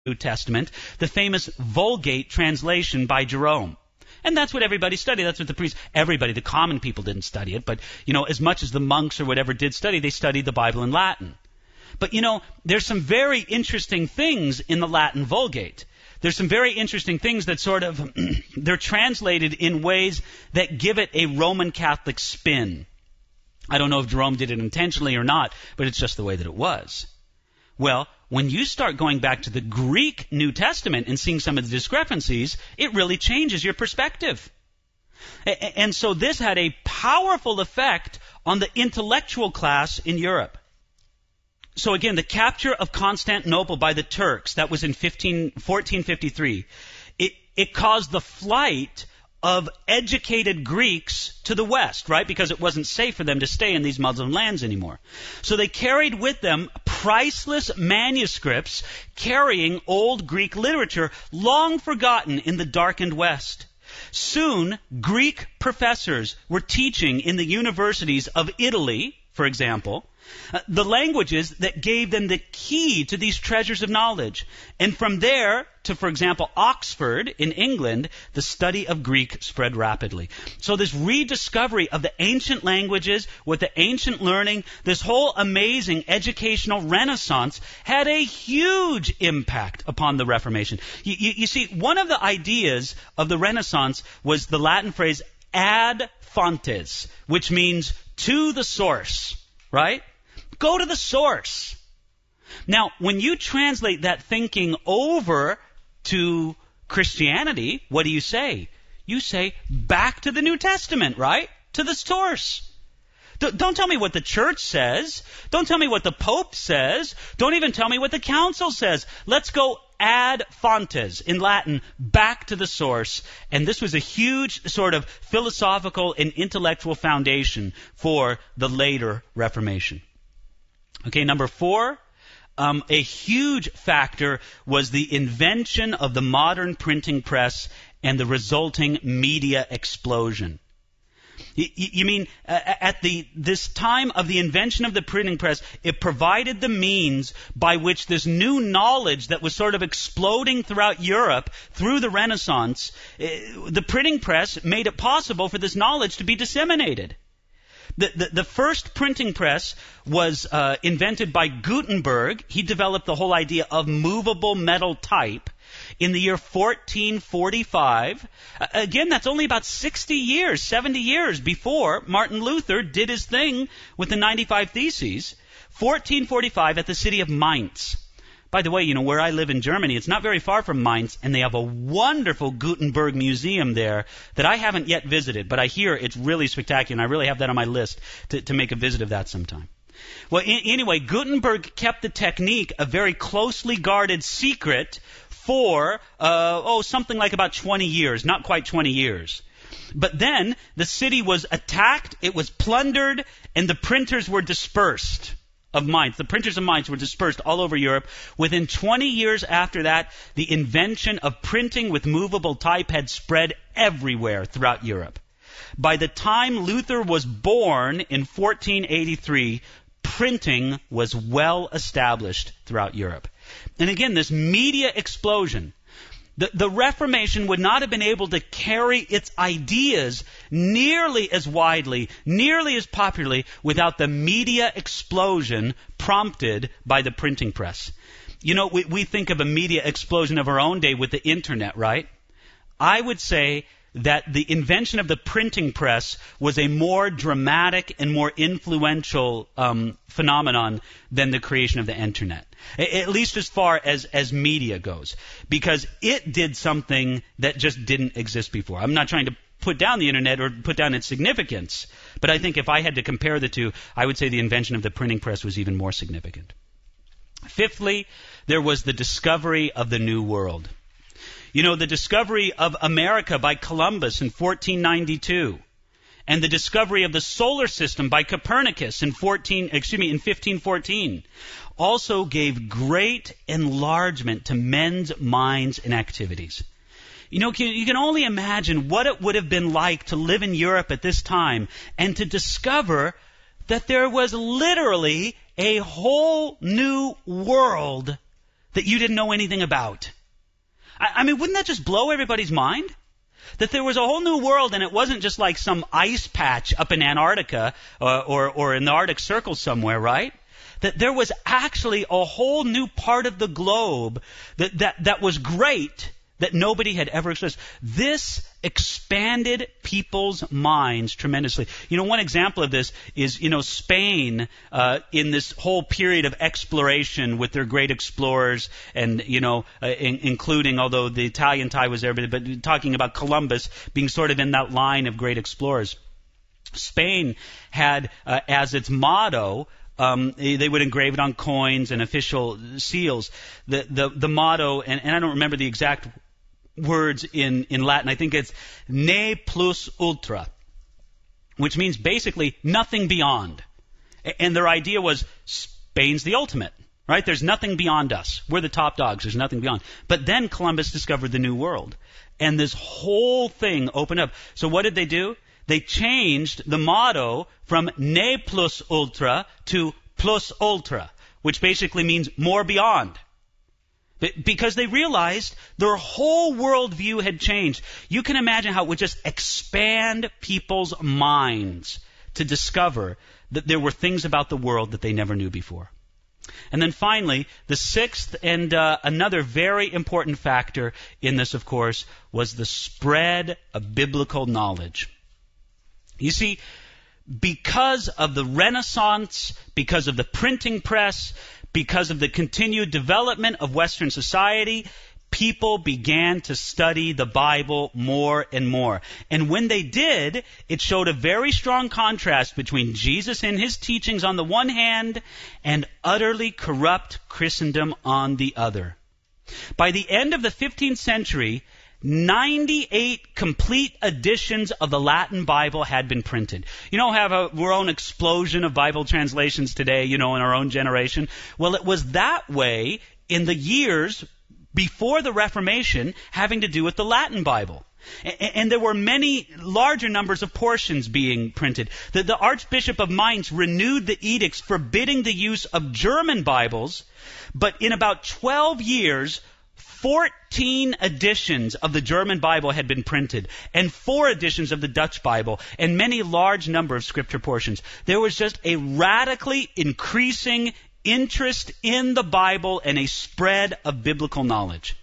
New Testament, the famous Vulgate translation by Jerome. And that's what everybody studied. That's what the priests, everybody, the common people didn't study it. But, as much as the monks or whatever did study, they studied the Bible in Latin. But, there's some very interesting things in the Latin Vulgate. There's some very interesting things that sort of, they're translated in ways that give it a Roman Catholic spin. I don't know if Jerome did it intentionally or not, but it's just the way that it was. Well, when you start going back to the Greek New Testament and seeing some of the discrepancies, it really changes your perspective. And so this had a powerful effect on the intellectual class in Europe. So again, the capture of Constantinople by the Turks, that was in 1453, it caused the flight of educated Greeks to the West, right? Because it wasn't safe for them to stay in these Muslim lands anymore. So they carried with them priceless manuscripts carrying old Greek literature long forgotten in the darkened West. Soon, Greek professors were teaching in the universities of Italy, for example, the languages that gave them the key to these treasures of knowledge. And from there to, for example, Oxford in England, the study of Greek spread rapidly. So this rediscovery of the ancient languages with the ancient learning, this whole amazing educational renaissance had a huge impact upon the Reformation. You see, one of the ideas of the Renaissance was the Latin phrase ad fontes, which means to the source, right? Go to the source. Now, when you translate that thinking over to Christianity, what do you say? You say, back to the New Testament, right? To the source. Don't tell me what the church says. Don't tell me what the Pope says. Don't even tell me what the council says. Let's go ad fontes, in Latin, back to the source. And this was a huge sort of philosophical and intellectual foundation for the later Reformation. Okay, number 4, a huge factor was the invention of the modern printing press and the resulting media explosion. You mean, at this time of the invention of the printing press, it provided the means by which this new knowledge that was sort of exploding throughout Europe through the Renaissance, the printing press made it possible for this knowledge to be disseminated. The first printing press was invented by Gutenberg. He developed the whole idea of movable metal type in the year 1445. Again, that's only about 60 years, 70 years before Martin Luther did his thing with the 95 Theses. 1445 at the city of Mainz. By the way, where I live in Germany, it's not very far from Mainz, and they have a wonderful Gutenberg museum there that I haven't yet visited, but I hear it's really spectacular, and I really have that on my list to make a visit of that sometime. Well, anyway, Gutenberg kept the technique a very closely guarded secret for, something like about 20 years, not quite 20 years. But then the city was attacked, it was plundered, and the printers were dispersed. Of Mainz. The printers of Mainz were dispersed all over Europe. Within 20 years after that, the invention of printing with movable type had spread everywhere throughout Europe. By the time Luther was born in 1483, printing was well established throughout Europe. And again, this media explosion, the Reformation would not have been able to carry its ideas nearly as widely, nearly as popularly, without the media explosion prompted by the printing press. We think of a media explosion of our own day with the internet, right? I would say that the invention of the printing press was a more dramatic and more influential phenomenon than the creation of the internet. At least as far as media goes. Because it did something that just didn't exist before. I'm not trying to put down the internet or put down its significance, but I think if I had to compare the two, I would say the invention of the printing press was even more significant. Fifthly, there was the discovery of the New World. The discovery of America by Columbus in 1492, and the discovery of the solar system by Copernicus in 1514, also gave great enlargement to men's minds and activities. You can only imagine what it would have been like to live in Europe at this time and to discover that there was literally a whole new world that you didn't know anything about? I mean, wouldn't that just blow everybody's mind? That there was a whole new world, and it wasn't just like some ice patch up in Antarctica or in the Arctic Circle somewhere, right? That there was actually a whole new part of the globe that was great, that nobody had ever experienced. This expanded people's minds tremendously. You know, one example of this is, Spain in this whole period of exploration with their great explorers and, including, although the Italian tie was there, but talking about Columbus being sort of in that line of great explorers. Spain had as its motto, they would engrave it on coins and official seals. The motto, and I don't remember the exact words in Latin. I think it's ne plus ultra, which means basically nothing beyond. And their idea was Spain's the ultimate, right? There's nothing beyond us. We're the top dogs. There's nothing beyond. But then Columbus discovered the New World, and this whole thing opened up. So what did they do? They changed the motto from ne plus ultra to plus ultra, which basically means more beyond. Because they realized their whole worldview had changed. You can imagine how it would just expand people's minds to discover that there were things about the world that they never knew before. And then finally, the sixth and another very important factor in this, of course, was the spread of biblical knowledge. You see, because of the Renaissance, because of the printing press, because of the continued development of Western society, people began to study the Bible more and more. And when they did, it showed a very strong contrast between Jesus and his teachings on the one hand and utterly corrupt Christendom on the other. By the end of the 15th century, 98 complete editions of the Latin Bible had been printed. Have our own explosion of Bible translations today, in our own generation. Well, it was that way in the years before the Reformation, having to do with the Latin Bible. And there were many larger numbers of portions being printed. The Archbishop of Mainz renewed the edicts forbidding the use of German Bibles, but in about 12 years, 14 editions of the German Bible had been printed, and 4 editions of the Dutch Bible, and many large number of scripture portions. There was just a radically increasing interest in the Bible and a spread of biblical knowledge.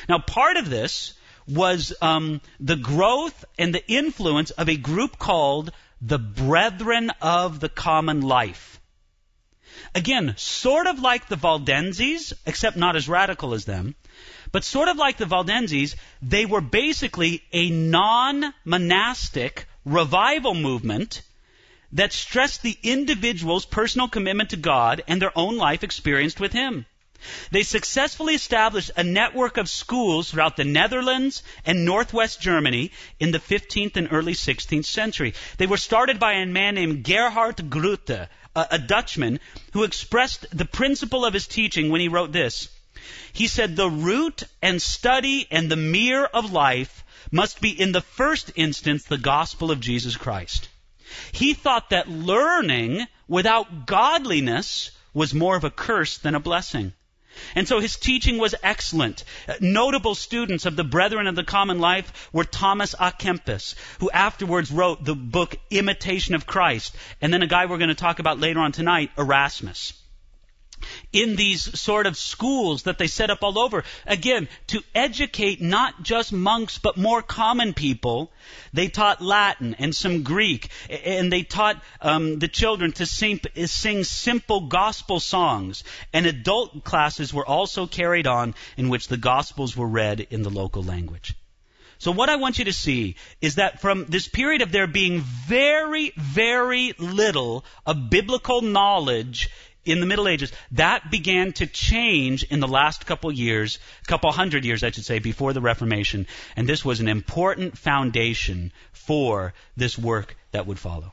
Now, part of this was the growth and the influence of a group called the Brethren of the Common Life. Again, sort of like the Valdenses, except not as radical as them. But sort of like the Valdenses, they were basically a non-monastic revival movement that stressed the individual's personal commitment to God and their own life experienced with Him. They successfully established a network of schools throughout the Netherlands and northwest Germany in the 15th and early 16th century. They were started by a man named Gerhard Groote, a Dutchman, who expressed the principle of his teaching when he wrote this. He said, "The root and study and the mirror of life must be in the first instance the gospel of Jesus Christ." He thought that learning without godliness was more of a curse than a blessing. And so his teaching was excellent. Notable students of the Brethren of the Common Life were Thomas à Kempis, who afterwards wrote the book Imitation of Christ, and then a guy we're going to talk about later on tonight, Erasmus. In these sort of schools that they set up all over, again, to educate not just monks but more common people, they taught Latin and some Greek, and they taught the children to sing simple gospel songs. And adult classes were also carried on in which the gospels were read in the local language. So what I want you to see is that from this period of there being very, very little of biblical knowledge in the Middle Ages, that began to change in the last couple hundred years, I should say, before the Reformation. And this was an important foundation for this work that would follow.